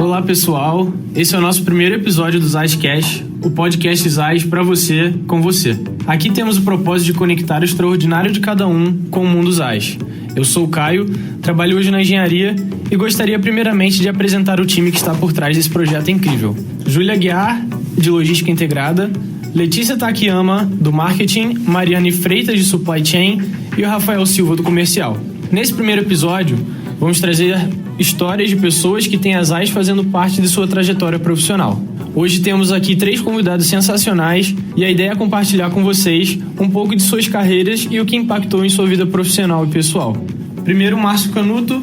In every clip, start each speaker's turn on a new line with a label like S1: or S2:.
S1: Olá pessoal, esse é o nosso primeiro episódio do ZaisCast, o podcast Zais para você, com você. Aqui temos o propósito de conectar o extraordinário de cada um com o mundo Zais. Eu sou o Caio, trabalho hoje na engenharia e gostaria primeiramente de apresentar o time que está por trás desse projeto incrível. Júlia Guiar, de Logística Integrada, Letícia Takiyama, do Marketing, Mariane Freitas, de Supply Chain e o Rafael Silva, do Comercial. Nesse primeiro episódio, vamos trazer histórias de pessoas que têm a Zais fazendo parte de sua trajetória profissional. Hoje temos aqui 3 convidados sensacionais e a ideia é compartilhar com vocês um pouco de suas carreiras e o que impactou em sua vida profissional e pessoal. Primeiro, Márcio Canuto,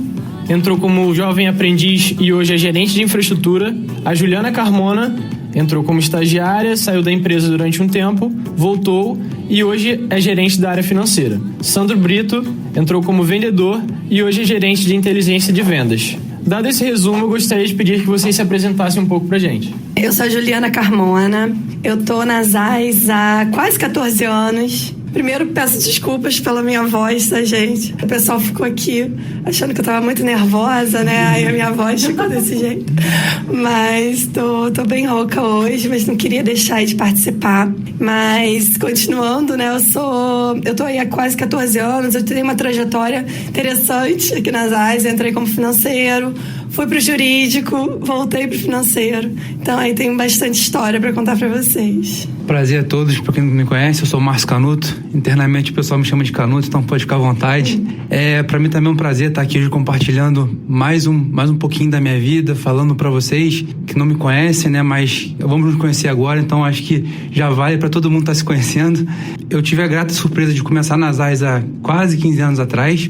S1: entrou como jovem aprendiz e hoje é gerente de infraestrutura. A Juliana Carmona entrou como estagiária, saiu da empresa durante um tempo, voltou e hoje é gerente da área financeira. Sandro Brito entrou como vendedor e hoje é gerente de inteligência de vendas. Dado esse resumo, eu gostaria de pedir que vocês se apresentassem um pouco pra gente.
S2: Eu sou a Juliana Carmona, eu tô na Zais há quase 14 anos. Primeiro, peço desculpas pela minha voz, tá, gente? O pessoal ficou aqui achando que eu tava muito nervosa, né? Aí a minha voz ficou desse jeito. Mas tô bem rouca hoje, mas não queria deixar de participar. Mas, continuando, né? Eu tô aí há quase 14 anos, eu tenho uma trajetória interessante aqui nas Zais. Entrei como financeiro, fui pro jurídico, voltei pro financeiro. Então, aí tem bastante história pra contar pra vocês.
S3: Prazer a todos, pra quem não me conhece, eu sou o Márcio Canuto. Internamente o pessoal me chama de Canuto, então pode ficar à vontade. Pra mim também é um prazer estar aqui hoje compartilhando mais um pouquinho da minha vida, falando pra vocês que não me conhecem, né? Mas vamos nos conhecer agora, então acho que já vale pra todo mundo estar se conhecendo. Eu tive a grata surpresa de começar nas Zais há quase 15 anos atrás,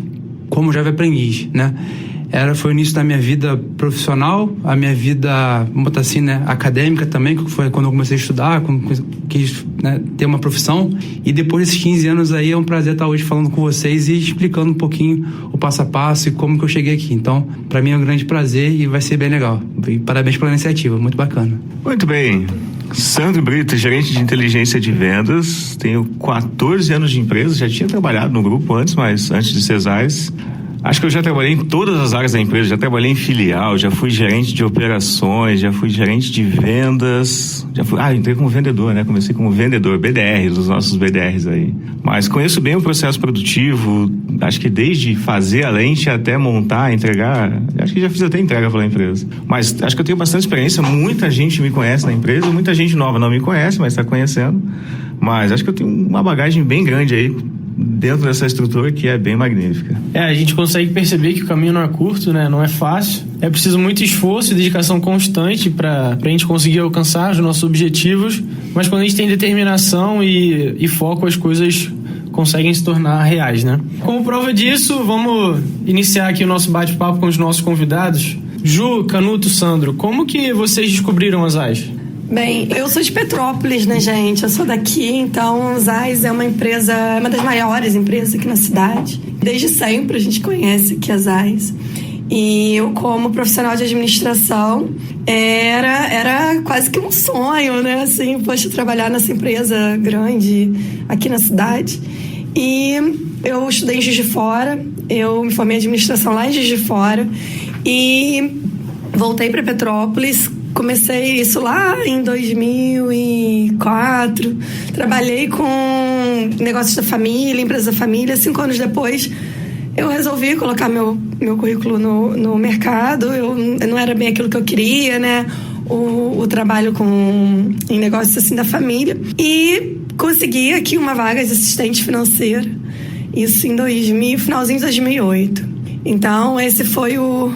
S3: como jovem aprendiz, né? Foi o início da minha vida profissional, a minha vida, vamos botar assim, né, acadêmica também, que foi quando eu comecei a estudar, quis, né, ter uma profissão. E depois desses 15 anos aí, é um prazer estar hoje falando com vocês e explicando um pouquinho o passo a passo e como que eu cheguei aqui. Então, para mim é um grande prazer e vai ser bem legal. E parabéns pela iniciativa, muito bacana.
S4: Muito bem. Sandro Brito, gerente de inteligência de vendas. Tenho 14 anos de empresa, já tinha trabalhado no grupo antes, mas antes de ser Zais. Acho que eu já trabalhei em todas as áreas da empresa, já trabalhei em filial, já fui gerente de operações, já fui gerente de vendas, entrei como vendedor, né? Comecei como vendedor, BDRs, os nossos BDRs aí. Mas conheço bem o processo produtivo, acho que desde fazer a lente até montar, entregar, acho que já fiz até entrega pela empresa. Mas acho que eu tenho bastante experiência, muita gente me conhece na empresa, muita gente nova não me conhece, mas está conhecendo. Mas acho que eu tenho uma bagagem bem grande aí, dentro dessa estrutura que é bem magnífica.
S1: A gente consegue perceber que o caminho não é curto, né? Não é fácil. É preciso muito esforço e dedicação constante pra gente conseguir alcançar os nossos objetivos, mas quando a gente tem determinação e foco, as coisas conseguem se tornar reais, né? Como prova disso, vamos iniciar aqui o nosso bate-papo com os nossos convidados. Ju, Canuto, Sandro, como que vocês descobriram as Zais?
S2: Bem, eu sou de Petrópolis, né, gente? Eu sou daqui, então a Zais é uma empresa, uma das maiores empresas aqui na cidade. Desde sempre a gente conhece aqui a Zais. E eu, como profissional de administração, era quase que um sonho, né? Assim, poxa, trabalhar nessa empresa grande aqui na cidade. E eu estudei em Juiz de Fora, eu me formei em administração lá em Juiz de Fora e voltei para Petrópolis. Comecei isso lá em 2004. Trabalhei com negócios da família, empresas da família. 5 anos depois, eu resolvi colocar meu currículo no mercado. Não era bem aquilo que eu queria, né? O trabalho em negócios assim da família. E consegui aqui uma vaga de assistente financeira. Isso em finalzinho de 2008. Então, esse foi o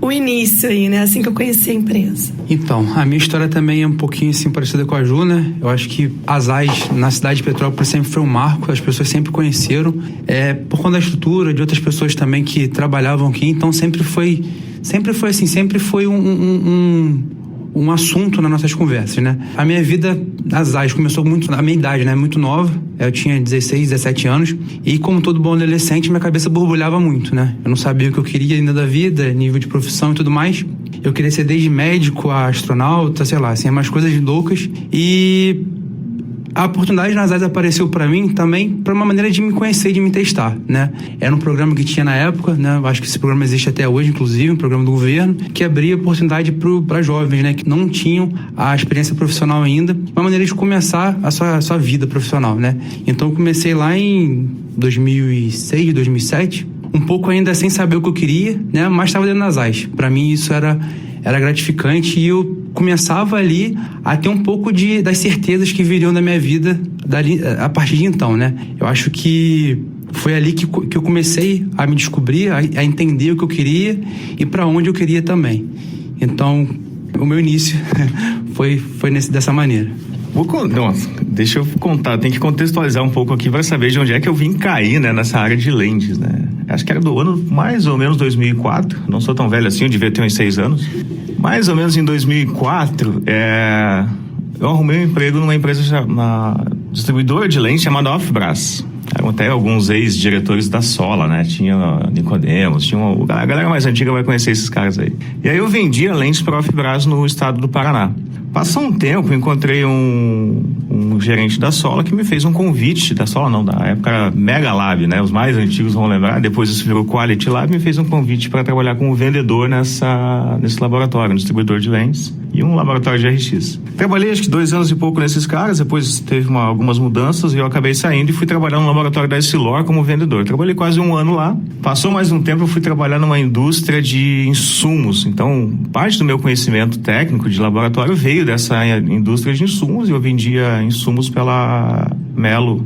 S2: início aí, né? Assim que eu conheci a empresa.
S3: Então, a minha história também é um pouquinho assim parecida com a Ju, né? Eu acho que a Zais na cidade de Petrópolis sempre foi um marco, as pessoas sempre conheceram, por conta da estrutura, de outras pessoas também que trabalhavam aqui, então sempre foi assim, sempre foi um assunto nas nossas conversas, né? A minha vida, a Zais, começou muito, a minha idade, né? Muito nova. Eu tinha 16, 17 anos. E como todo bom adolescente, minha cabeça borbulhava muito, né? Eu não sabia o que eu queria ainda da vida, nível de profissão e tudo mais. Eu queria ser desde médico a astronauta, sei lá, assim, umas coisas loucas. E a oportunidade nas AIS apareceu para mim também para uma maneira de me conhecer e de me testar, né? Era um programa que tinha na época, né? Acho que esse programa existe até hoje, inclusive, um programa do governo, que abria oportunidade para jovens, né? Que não tinham a experiência profissional ainda, uma maneira de começar a sua vida profissional, né? Então eu comecei lá em 2006, 2007, um pouco ainda sem saber o que eu queria, né? Mas estava dentro das AIS. Para mim isso era gratificante e eu começava ali a ter um pouco das certezas que viriam da minha vida a partir de então, né? Eu acho que foi ali que eu comecei a me descobrir, a entender o que eu queria e para onde eu queria também. Então, o meu início foi dessa maneira.
S4: Deixa eu contar, tem que contextualizar um pouco aqui para saber de onde é que eu vim cair, né, nessa área de lentes, né? Acho que era do ano mais ou menos 2004, não sou tão velho assim, eu devia ter uns 6 anos. Mais ou menos em 2004, eu arrumei um emprego numa empresa, uma distribuidora de lentes chamada Off-Bras. Eram até alguns ex-diretores da Sola, né? Tinha Nicodemos, a galera mais antiga vai conhecer esses caras aí. E aí eu vendia lentes para Off-Bras no estado do Paraná. Passou um tempo, encontrei um gerente da Sola que me fez um convite, da Sola não, da época era Mega Lab, né? Os mais antigos vão lembrar, depois isso virou Quality Lab, me fez um convite para trabalhar como vendedor nesse laboratório, um distribuidor de lentes e um laboratório de RX. Trabalhei acho que 2 anos e pouco nesses caras, depois teve algumas mudanças e eu acabei saindo e fui trabalhar no laboratório da Essilor como vendedor. Trabalhei quase 1 ano lá, passou mais um tempo, eu fui trabalhar numa indústria de insumos, então parte do meu conhecimento técnico de laboratório veio dessa indústria de insumos e eu vendia insumos pela Melo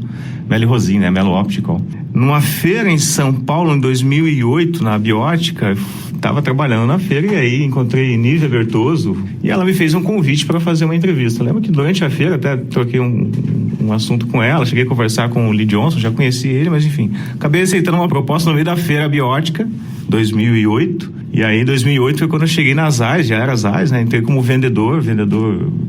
S4: Rosin, né? Melo Optical. Numa feira em São Paulo, em 2008, na Biótica, estava trabalhando na feira e aí encontrei Nívia Bertoso e ela me fez um convite para fazer uma entrevista. Eu lembro que durante a feira até troquei um assunto com ela, cheguei a conversar com o Lee Johnson, já conheci ele, mas enfim, acabei aceitando uma proposta no meio da feira Biótica, 2008. E aí, em 2008 foi quando eu cheguei nas AIS, já era as AIS, né? Entrei como vendedor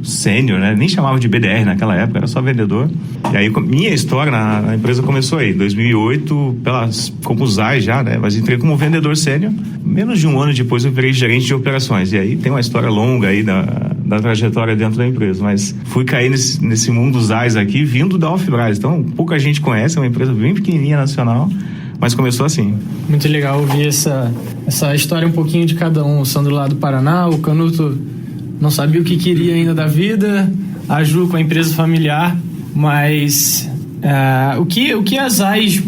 S4: sênior, né? Nem chamava de BDR naquela época, era só vendedor. E aí, minha história na empresa começou aí, 2008, como AIS já, né? Mas entrei como vendedor sênior. Menos de 1 ano depois eu virei gerente de operações. E aí tem uma história longa aí da trajetória dentro da empresa. Mas fui cair nesse mundo dos AIS aqui, vindo da Off-Bras. Então, pouca gente conhece, é uma empresa bem pequenininha, nacional. Mas começou assim.
S1: Muito legal ouvir essa história um pouquinho de cada um. O Sandro lá do Paraná, o Canuto não sabia o que queria ainda da vida, a Ju com a empresa familiar, mas o que as AIS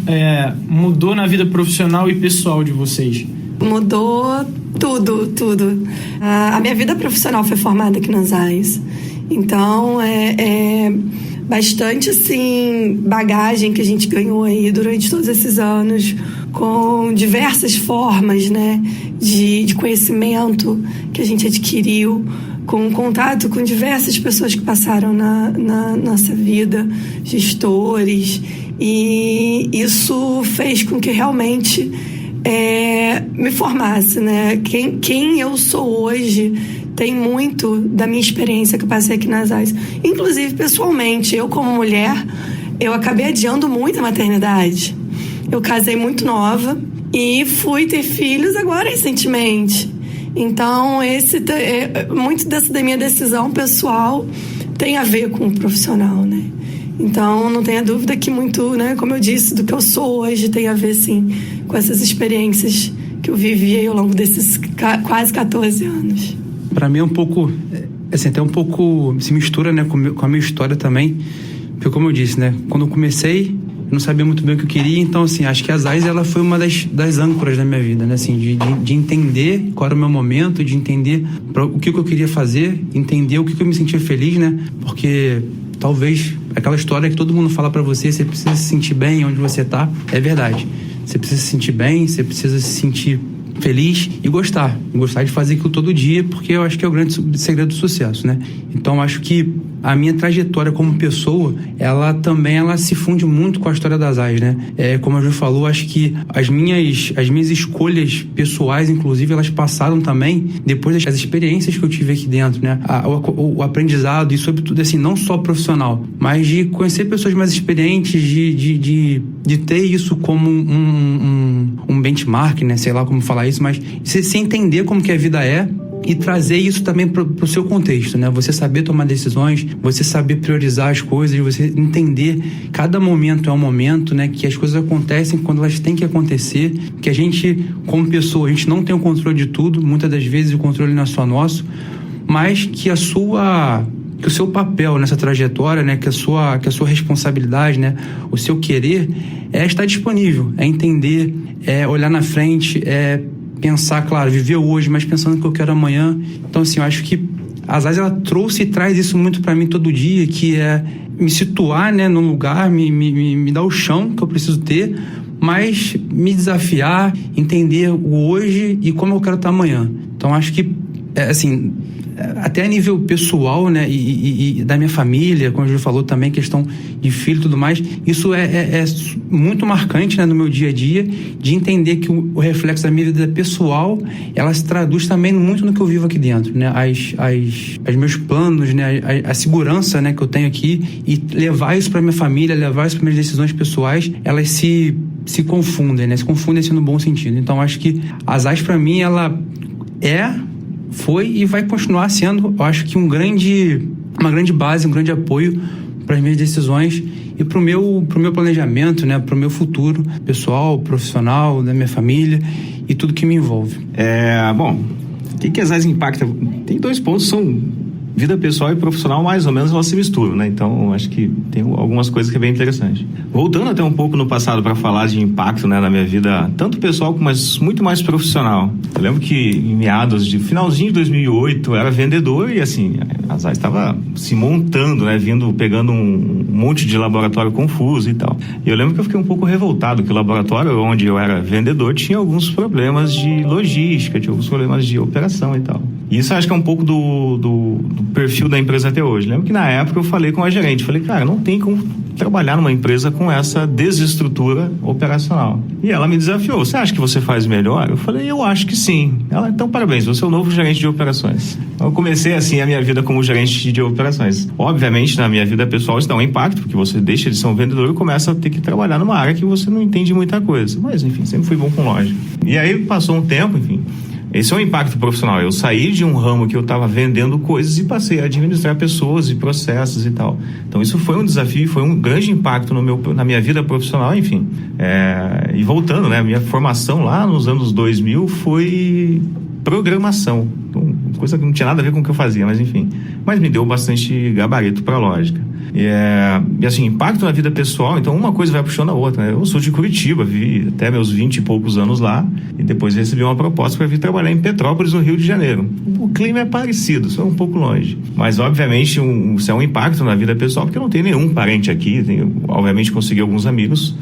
S1: mudou na vida profissional e pessoal de vocês?
S2: Mudou tudo. A minha vida profissional foi formada aqui nas AIS. Então, bastante, assim, bagagem que a gente ganhou aí durante todos esses anos, com diversas formas, né, de conhecimento que a gente adquiriu, com contato com diversas pessoas que passaram na nossa vida, gestores, e isso fez com que realmente me formasse, né? Quem eu sou hoje tem muito da minha experiência que eu passei aqui nas AIS. Inclusive, pessoalmente, eu como mulher, eu acabei adiando muito a maternidade. Eu casei muito nova e fui ter filhos agora recentemente. Então, muito da minha decisão pessoal tem a ver com o profissional, né? Então, não tenha dúvida que muito, né, como eu disse, do que eu sou hoje tem a ver, sim, com essas experiências que eu vivi ao longo desses quase 14 anos.
S3: Para mim é um pouco, assim, até um pouco se mistura, né, com a minha história também, porque como eu disse, né, quando eu comecei, eu não sabia muito bem o que eu queria, então, assim, acho que a AIS, ela foi uma das âncoras da minha vida, né, assim, de entender qual era o meu momento, de entender o que eu queria fazer, entender o que eu me sentia feliz, né, porque talvez aquela história que todo mundo fala para você precisa se sentir bem onde você tá, é verdade, você precisa se sentir bem, você precisa se sentir feliz e gostar de fazer aquilo todo dia, porque eu acho que é o grande segredo do sucesso, né? Então, acho que a minha trajetória como pessoa, ela se funde muito com a história das AIS, né? Como a Ju falou, acho que as minhas escolhas pessoais, inclusive, elas passaram também depois das experiências que eu tive aqui dentro, né? O aprendizado e, sobretudo, assim, não só profissional, mas de conhecer pessoas mais experientes, de ter isso como um benchmark, né? Sei lá como falar isso, mas você entender como que a vida é, e trazer isso também pro seu contexto, né? Você saber tomar decisões, você saber priorizar as coisas, você entender cada momento é um momento, né? Que as coisas acontecem quando elas têm que acontecer, que a gente, como pessoa, a gente não tem o controle de tudo, muitas das vezes o controle não é só nosso, mas que o seu papel nessa trajetória, né, que a sua responsabilidade, né, o seu querer é estar disponível, é entender, é olhar na frente, é pensar, claro, viver hoje, mas pensando no que eu quero amanhã. Então, assim, eu acho que a Zais, ela trouxe e traz isso muito para mim todo dia, que é me situar, né, num lugar, me dar o chão que eu preciso ter, mas me desafiar, entender o hoje e como eu quero estar amanhã. Então, acho que, assim, até a nível pessoal, né, e da minha família, como a gente falou também, questão de filho e tudo mais, isso é muito marcante, né, no meu dia a dia, de entender que o reflexo da minha vida pessoal, ela se traduz também muito no que eu vivo aqui dentro, né, as meus planos, né, a segurança, né, que eu tenho aqui, e levar isso para minha família, levar isso para minhas decisões pessoais, elas se confundem, né, se confundem assim no bom sentido. Então, acho que a Zais, para mim, ela foi e vai continuar sendo, eu acho que uma grande base, um grande apoio para as minhas decisões e para o meu planejamento, né, para o meu futuro pessoal, profissional, da minha família e tudo que me envolve.
S4: Bom, o que a Zais impacta? Tem 2 pontos, são vida pessoal e profissional, mais ou menos elas se misturam, né? Então, acho que tem algumas coisas que é bem interessante. Voltando até um pouco no passado para falar de impacto, né, na minha vida, tanto pessoal, mas muito mais profissional. Eu lembro que em finalzinho de 2008, eu era vendedor e, assim, a Zais estava se montando, né, pegando um monte de laboratório confuso e tal. E eu lembro que eu fiquei um pouco revoltado, que o laboratório onde eu era vendedor tinha alguns problemas de logística, tinha alguns problemas de operação e tal. E isso acho que é um pouco do perfil da empresa até hoje. Lembro que na época eu falei com a gerente, falei, cara, não tem como trabalhar numa empresa com essa desestrutura operacional. E ela me desafiou, você acha que você faz melhor? Eu falei, eu acho que sim. Ela, então parabéns, você é o novo gerente de operações. Então, eu comecei assim a minha vida como gerente de operações. Obviamente, na minha vida pessoal isso dá um impacto, porque você deixa de ser um vendedor e começa a ter que trabalhar numa área que você não entende muita coisa. Mas, enfim, sempre fui bom com lógica. E aí passou um tempo, enfim, esse é um impacto profissional. Eu saí de um ramo que eu estava vendendo coisas e passei a administrar pessoas e processos e tal. Então isso foi um desafio, foi um grande impacto na minha vida profissional, enfim. E voltando, né, minha formação lá nos anos 2000 foi programação. Então, coisa que não tinha nada a ver com o que eu fazia, mas enfim. Mas me deu bastante gabarito para lógica. E assim, impacto na vida pessoal, então uma coisa vai puxando a outra, né? Eu sou de Curitiba, vivi até meus 20 e poucos anos lá e depois recebi uma proposta para vir trabalhar em Petrópolis, no Rio de Janeiro. O clima é parecido, só um pouco longe, mas obviamente isso é um impacto na vida pessoal, porque eu não tenho nenhum parente aqui, obviamente consegui alguns amigos,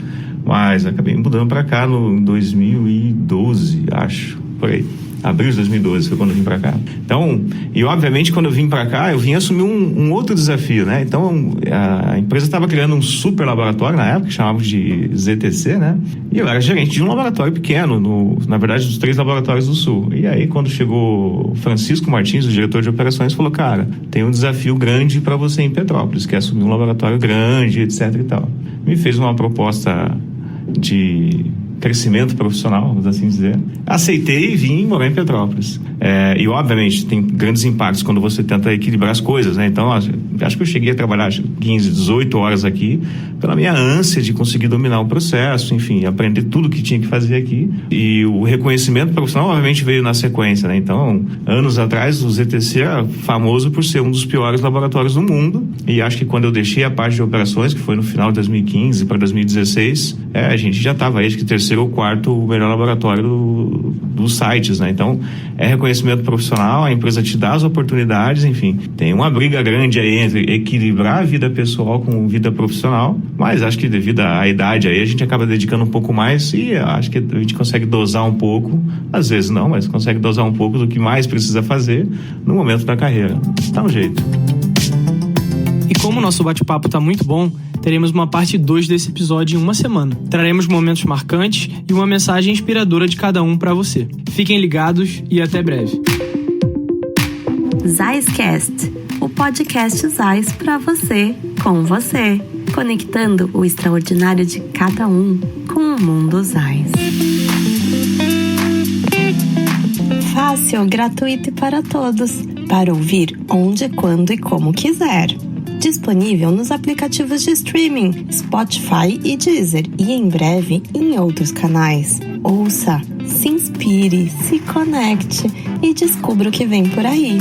S4: mas acabei mudando para cá no 2012, acho, por aí. Abril de 2012 foi quando eu vim pra cá. Então, e obviamente quando eu vim pra cá, eu vim assumir um outro desafio, né? Então, a empresa estava criando um super laboratório na época, que chamávamos de ZTC, né? E eu era gerente de um laboratório pequeno, na verdade, dos 3 laboratórios do Sul. E aí, quando chegou Francisco Martins, o diretor de operações, falou, cara, tem um desafio grande para você em Petrópolis, que é assumir um laboratório grande, etc e tal. Me fez uma proposta de crescimento profissional, vamos assim dizer. Aceitei e vim morar em Petrópolis. E obviamente tem grandes impactos quando você tenta equilibrar as coisas, né? Então, acho que eu cheguei a trabalhar 15, 18 horas aqui pela minha ânsia de conseguir dominar o processo, enfim, aprender tudo que tinha que fazer aqui. E o reconhecimento profissional, obviamente, veio na sequência, né? Então, anos atrás, o ZTC era famoso por ser um dos piores laboratórios do mundo. E acho que quando eu deixei a parte de operações, que foi no final de 2015 para 2016, a gente já estava aí, acho que terceiro ou quarto o melhor laboratório dos sites, né? Então, é reconhecimento profissional, a empresa te dá as oportunidades, enfim. Tem uma briga grande aí entre equilibrar a vida pessoal com vida profissional, mas acho que devido à idade aí, a gente acaba dedicando um pouco mais e acho que a gente consegue dosar um pouco, às vezes não, mas consegue dosar um pouco do que mais precisa fazer no momento da carreira. Dá um jeito.
S1: E como o nosso bate-papo tá muito bom, teremos uma parte 2 desse episódio em uma semana. Traremos momentos marcantes e uma mensagem inspiradora de cada um para você. Fiquem ligados e até breve.
S5: Zaiscast, o podcast Zais para você, com você, conectando o extraordinário de cada um com o mundo Zais.
S2: Faz
S5: fácil, gratuito e para todos, para ouvir onde, quando e como quiser. Disponível nos aplicativos de streaming, Spotify e Deezer, e em breve em outros canais. Ouça, se inspire, se conecte e descubra o que vem por aí.